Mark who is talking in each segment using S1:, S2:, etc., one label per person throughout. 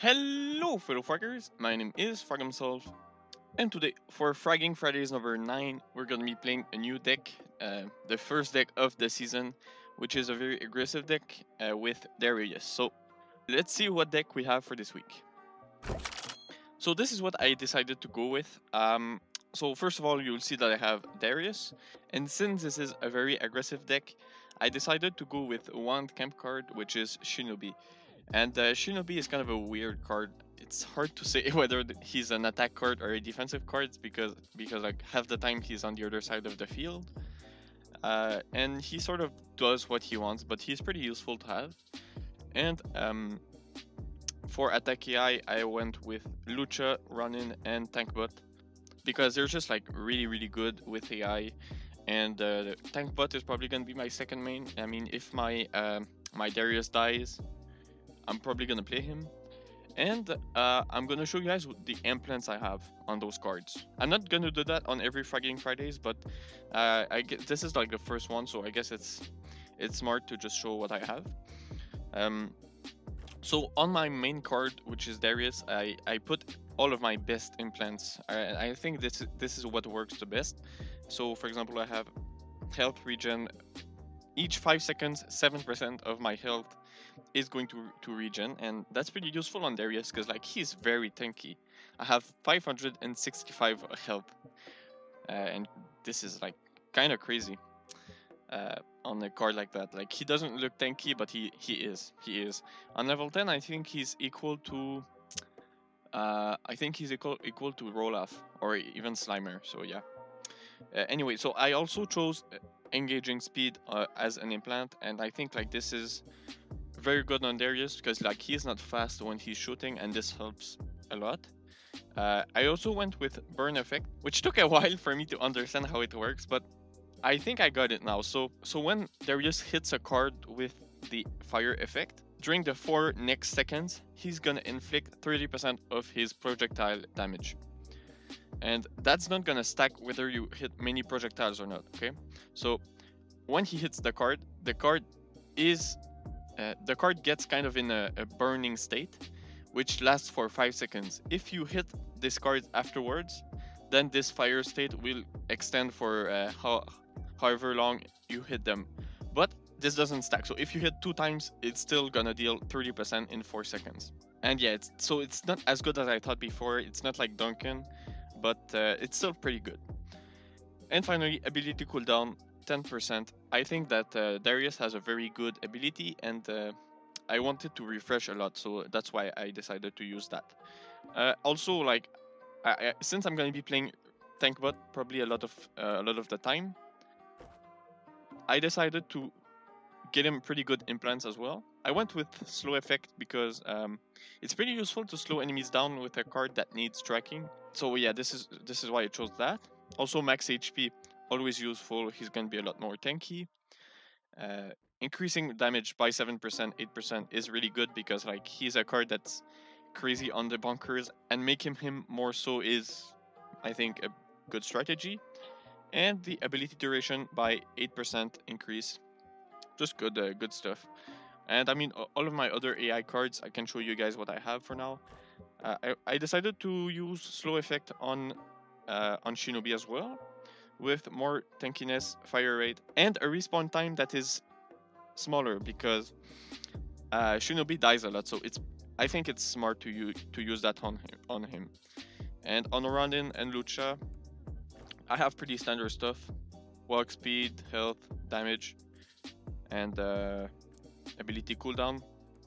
S1: Hello fellow fraggers, my name is Frag himself, and today for Fragging Fridays number 9, we're gonna be playing a new deck, the first deck of the season, which is a very aggressive deck with Darius. So let's see what deck we have for this week. So this is what I decided to go with. So first of all, you'll see that I have Darius, and since this is a very aggressive deck, I decided to go with one camp card, which is Shino-B. And Shino-B is kind of a weird card. It's hard to say whether he's an attack card or a defensive card because like half the time he's on the other side of the field, and he sort of does what he wants, but he's pretty useful to have. And for attack AI, I went with Lucha, Ronin, and Tankbot because they're just like really good with AI. And Tankbot is probably gonna be my second main. I mean, if my Darius dies, I'm probably gonna play him. And I'm gonna show you guys the implants I have on those cards. I'm not gonna do that on every Fragging Fridays, but this is like the first one, so I guess it's smart to just show what I have. So on my main card, which is Darius, I put all of my best implants. I think this is what works the best. So for example, I have health regen. Each 5 seconds, 7% of my health is going to regen, and that's pretty useful on Darius because like he's very tanky. I have 565 health, and this is like kind of crazy on a card like that. Like he doesn't look tanky, but he is on level 10. I think he's equal to equal to Rolaf or even Slimer. So yeah. Anyway, so I also chose engaging speed as an implant, and I think like this is very good on Darius because like he's not fast when he's shooting, and this helps a lot. I also went with burn effect, which took a while for me to understand how it works, but I think I got it now. So when Darius hits a card with the fire effect, during the 4 next seconds, he's gonna inflict 30% of his projectile damage. And that's not gonna stack whether you hit many projectiles or not, okay? So when he hits the card is the card gets kind of in a burning state, which lasts for 5 seconds. If you hit this card afterwards, then this fire state will extend for however long you hit them. But this doesn't stack, so if you hit 2 times, it's still gonna deal 30% in 4 seconds. And yeah, it's not as good as I thought before. It's not like Duncan, but it's still pretty good. And finally, ability cooldown 10%. I think that Darius has a very good ability, and I wanted to refresh a lot, so that's why I decided to use that. Also, like, since I'm going to be playing Tankbot probably a lot of the time, I decided to get him pretty good implants as well. I went with slow effect because it's pretty useful to slow enemies down with a card that needs tracking. So yeah, this is why I chose that. Also max HP, always useful. He's gonna be a lot more tanky. Increasing damage by 7%, 8% is really good because like he's a card that's crazy on the bunkers, and making him more so is, I think, a good strategy. And the ability duration by 8% increase, just good stuff. And I mean, all of my other AI cards, I can show you guys what I have for now. I decided to use slow effect on Shino-B as well, with more tankiness, fire rate, and a respawn time that is smaller because Shino-B dies a lot. So I think it's smart to use that on him. And on Ronin and Lucha, I have pretty standard stuff: walk speed, health, damage, and ability cooldown.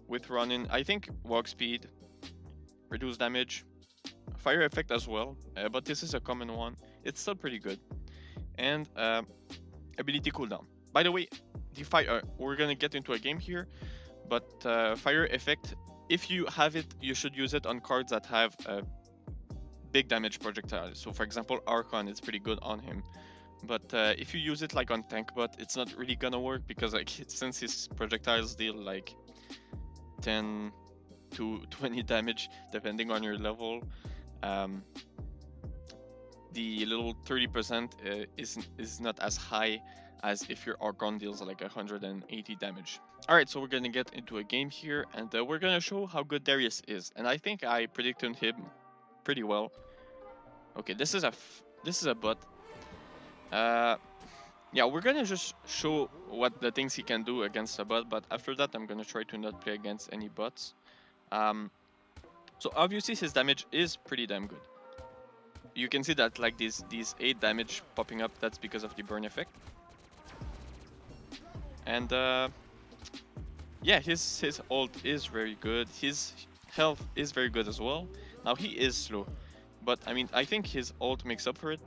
S1: With Ronin, I think walk speed, reduce damage, fire effect as well, but this is a common one. It's still pretty good. And ability cooldown. By the way, the fire, we're gonna get into a game here, but fire effect, if you have it, you should use it on cards that have big damage projectiles. So for example, Archon is pretty good on him. But if you use it like on Tankbot, it's not really gonna work because like since his projectiles deal like 10 to 20 damage depending on your level, the little 30% is not as high as if your Archon deals like 180 damage. Alright, so we're gonna get into a game here, and we're gonna show how good Darius is. And I think I predicted him pretty well. Okay, this is a bot. Yeah, we're gonna just show what the things he can do against a bot, but after that I'm gonna try to not play against any bots. So obviously his damage is pretty damn good. You can see that like these 8 damage popping up, that's because of the burn effect. And yeah, his ult is very good. His health is very good as well. Now he is slow, but I mean I think his ult makes up for it.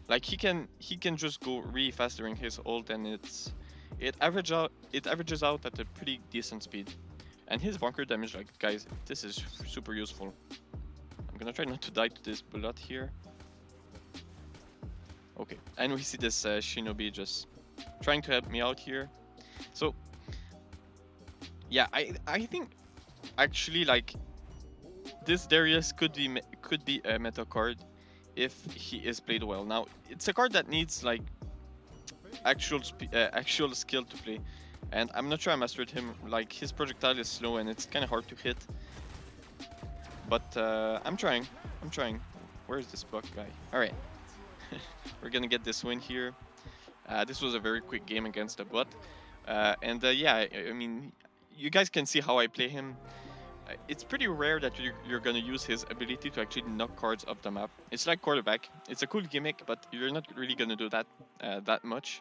S1: Like he can just go really fast during his ult, and it averages out at a pretty decent speed. And his bunker damage, like guys, this is super useful. I'm gonna try not to die to this bullet here. Okay, and we see this Shino-B just trying to help me out here. So yeah, I think actually like this Darius could be a meta card if he is played well. Now it's a card that needs like actual skill to play, and I'm not sure I mastered him. Like his projectile is slow and it's kind of hard to hit, but I'm trying. Where is this buck guy? All right, we're gonna get this win here. This was a very quick game against a bot, and yeah, I mean, you guys can see how I play him. It's pretty rare that you're gonna use his ability to actually knock cards off the map. It's like quarterback. It's a cool gimmick, but you're not really gonna do that that much.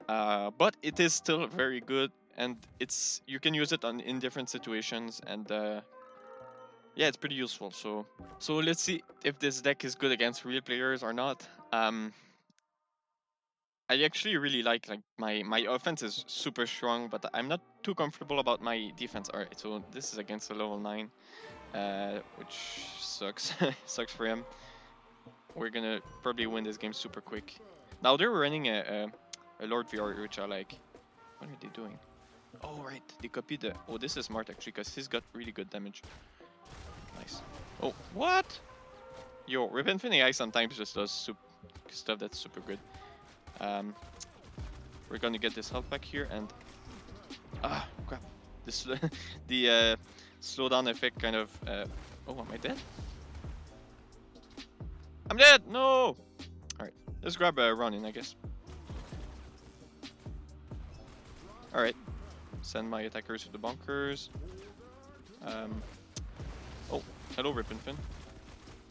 S1: But it is still very good, and you can use it in different situations, and yeah, it's pretty useful. So let's see if this deck is good against real players or not. I actually really like my offense is super strong, but I'm not too comfortable about my defense. All right, so this is against a level 9, which sucks. Sucks for him. We're gonna probably win this game super quick. Now they're running a Lord VR, which I like. What are they doing? Oh right, they copied the. Oh, this is smart actually, because he's got really good damage. Nice. Oh, what? Yo, Rip Infinity Eye sometimes just does stuff that's super good. We're gonna get this health back here, and crap. This the slowdown effect kind of. Oh, am I dead? I'm dead. No. All right, let's grab a Ronin, I guess. All right, send my attackers to the bunkers. Oh, hello, Ripinfin.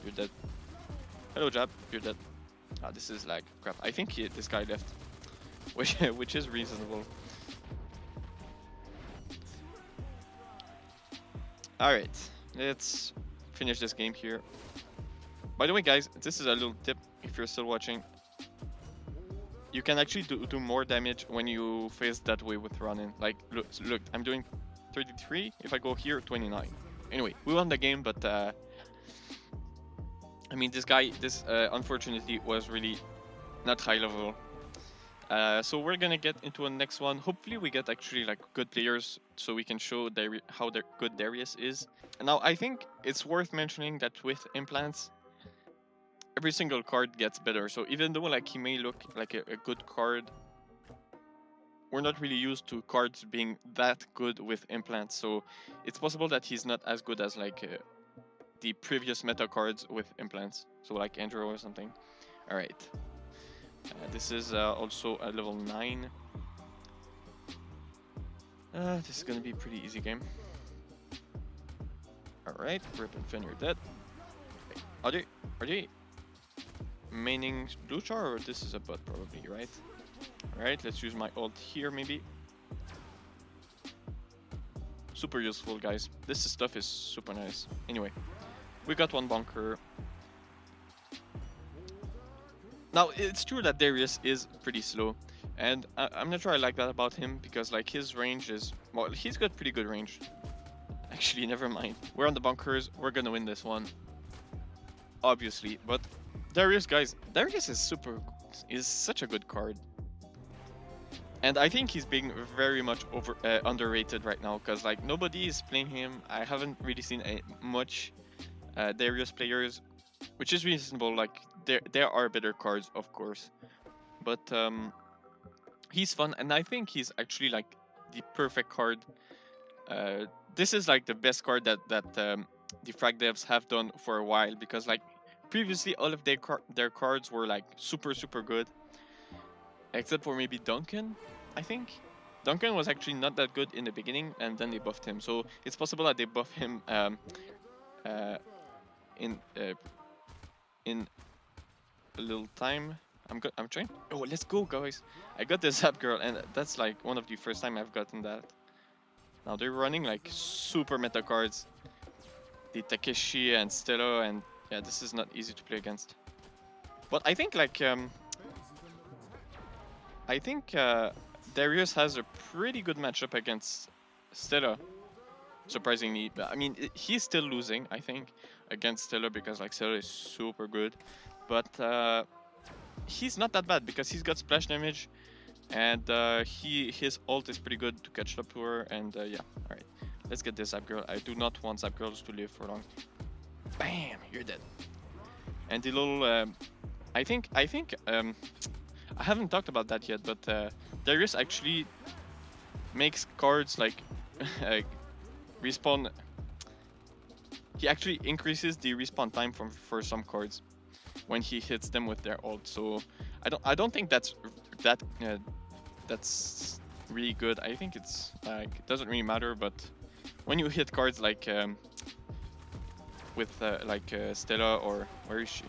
S1: You're dead. Hello, Jab. You're dead. Ah, this is lag. Crap. I think this guy left, which is reasonable. All right, let's finish this game here. By the way, guys, this is a little tip if you're still watching. You can actually do more damage when you face that way with Ronin. Like, look, I'm doing 33. If I go here, 29. Anyway, we won the game, but I mean, this unfortunately was really not high level. So we're gonna get into a next one. Hopefully we get actually like good players so we can show how good Darius is. And now I think it's worth mentioning that with implants, every single card gets better. So even though like he may look like a good card, we're not really used to cards being that good with implants. So it's possible that he's not as good as like the previous meta cards with implants. So like Andrew or something. All right. This is also a level 9. This is gonna be a pretty easy game. Alright, Rip and Finn, you're dead. Wait, are they maining lucha, or this is a bot probably, right? Alright, let's use my ult here maybe. Super useful, guys. This stuff is super nice. Anyway, we got one bunker. Now, it's true that Darius is pretty slow, and I'm not sure I like that about him, because like his range is, well, he's got pretty good range. Actually, never mind. We're on the bunkers, we're gonna win this one. Obviously, but Darius, guys, Darius is such a good card. And I think he's being very much underrated right now, because like nobody is playing him. I haven't really seen much Darius players, which is reasonable. Like there are better cards, of course, but he's fun, and I think he's actually like the perfect card. This is like the best card that the frag devs have done for a while, because like previously all of their cards were like super good, except for maybe Duncan. I think Duncan was actually not that good in the beginning, and then they buffed him. So it's possible that they buff him uh, in in a little time. I'm trying. Oh, let's go, guys! I got the Zap Girl, and that's like one of the first time I've gotten that. Now they're running like super meta cards, the Takeshi and Stella, and yeah, this is not easy to play against. But I think like I think Darius has a pretty good matchup against Stella. Surprisingly, but I mean he's still losing, I think, against Stella, because like Stella is super good, but he's not that bad because he's got splash damage, and his ult is pretty good to catch up to her, and yeah. All right, let's get this Zap Girl. I do not want Zap Girls to live for long. Bam, you're dead. And the little I think I haven't talked about that yet, but Darius actually makes cards like like respawn. He actually increases the respawn time for some cards when he hits them with their ult. So I don't think that that's really good. I think it's like it doesn't really matter, but when you hit cards like with Stella, or where is she?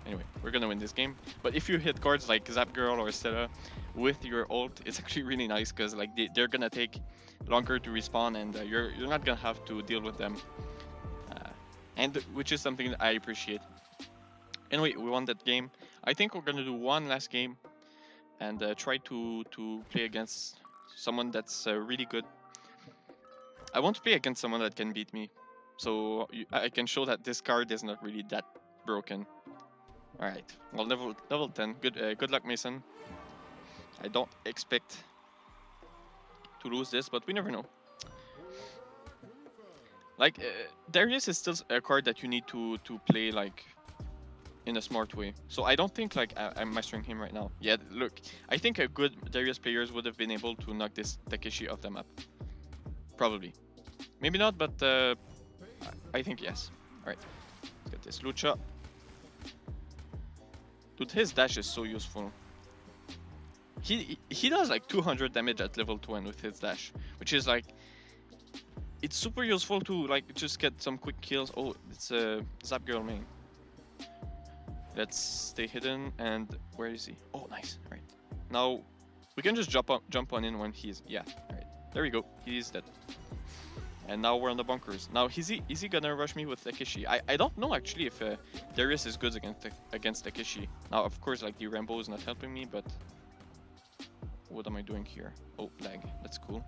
S1: Anyway, we're gonna win this game. But if you hit cards like Zap Girl or Stella with your ult, it's actually really nice, because like they're gonna take longer to respawn, and you're not gonna have to deal with them, and which is something that I appreciate. Anyway, we won that game. I think we're gonna do one last game and try to play against someone that's really good. I want to play against someone that can beat me, so I can show that this card is not really that broken. All right. Well, level 10. Good luck, Mason. I don't expect to lose this, but we never know. Like Darius is still a card that you need to play like in a smart way. So I don't think like I'm mastering him right now. Yeah, look, I think a good Darius players would have been able to knock this Takeshi off the map. Probably. Maybe not, but I think yes. Alright, let's get this lucha. Dude, his dash is so useful. He does like 200 damage at level 20 with his dash, which is like, it's super useful to like just get some quick kills. Oh, it's a Zap Girl main. Let's stay hidden, and where is he? Oh, nice. All right, now we can just jump on in when he's, yeah. All right, there we go. He's dead. And now we're on the bunkers. Now is he gonna rush me with Takeshi? I don't know actually if Darius is good against Takeshi. Now of course like the Rambo is not helping me, but what am I doing here? Oh, lag. That's cool.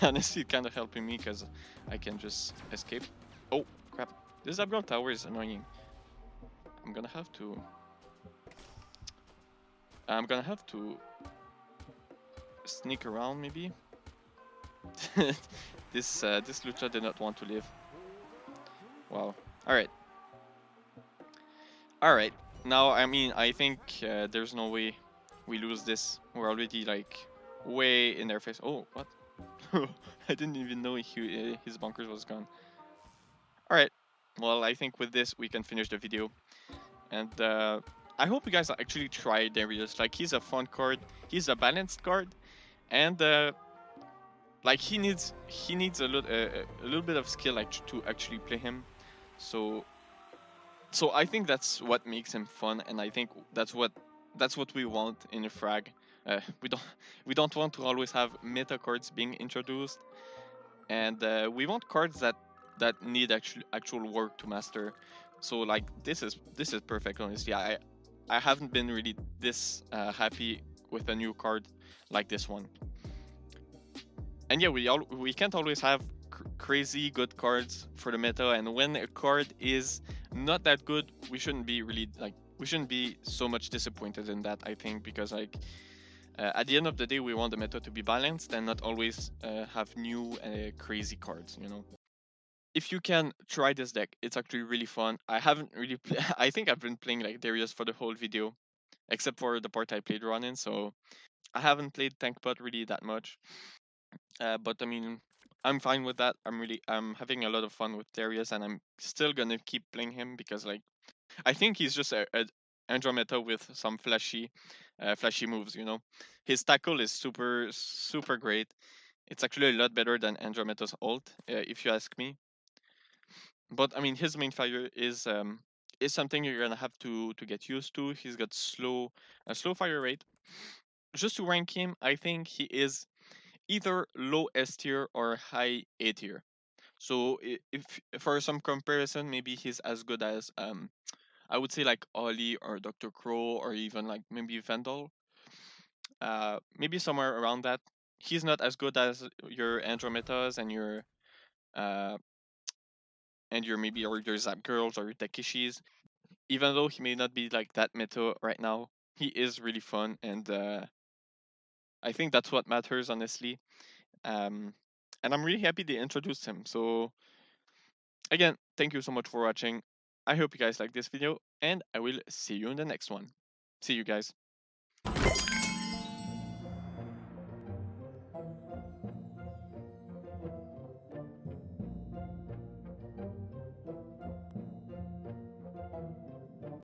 S1: Honestly, kind of helping me because I can just escape. Oh crap! This Abgal tower is annoying. I'm gonna have to sneak around maybe. This lucha did not want to live. Wow. All right. All right. Now I mean I think there's no way we lose this. We're already like way in their face. Oh, what? I didn't even know his bunkers was gone. All right. Well, I think with this we can finish the video, and I hope you guys actually try Darius. Like he's a fun card. He's a balanced card, and like he needs a little bit of skill like to actually play him. So I think that's what makes him fun, and I think that's what we want in a frag. We don't want to always have meta cards being introduced, and we want cards that need actual work to master. So like this is perfect. Honestly, I haven't been really this happy with a new card like this one. And yeah, we can't always have crazy good cards for the meta, and when a card is not that good, we shouldn't be really like we shouldn't be so much disappointed in that, I think, because like at the end of the day, we want the meta to be balanced and not always have new crazy cards, you know. If you can try this deck, it's actually really fun. I haven't really I think I've been playing like Darius for the whole video, except for the part I played Ronin. So I haven't played tank bot really that much, but I mean, I'm fine with that. I'm having a lot of fun with Darius, and I'm still gonna keep playing him because like I think he's just a Andromeda with some flashy moves. You know, his tackle is super great. It's actually a lot better than Andromeda's ult, if you ask me. But I mean, his main fire is something you're gonna have to get used to. He's got a slow fire rate. Just to rank him, I think he is either low S tier or high A tier. So if for some comparison, maybe he's as good as I would say like Ollie or Dr. Crow or even like maybe Vandal. Maybe somewhere around that. He's not as good as your Andromedas uh and your maybe or your Zap Girls or your Takishis. Even though he may not be like that meta right now, he is really fun, and I think that's what matters honestly. Um, and I'm really happy they introduced him. So again, thank you so much for watching. I hope you guys like this video, and I will see you in the next one. See you guys.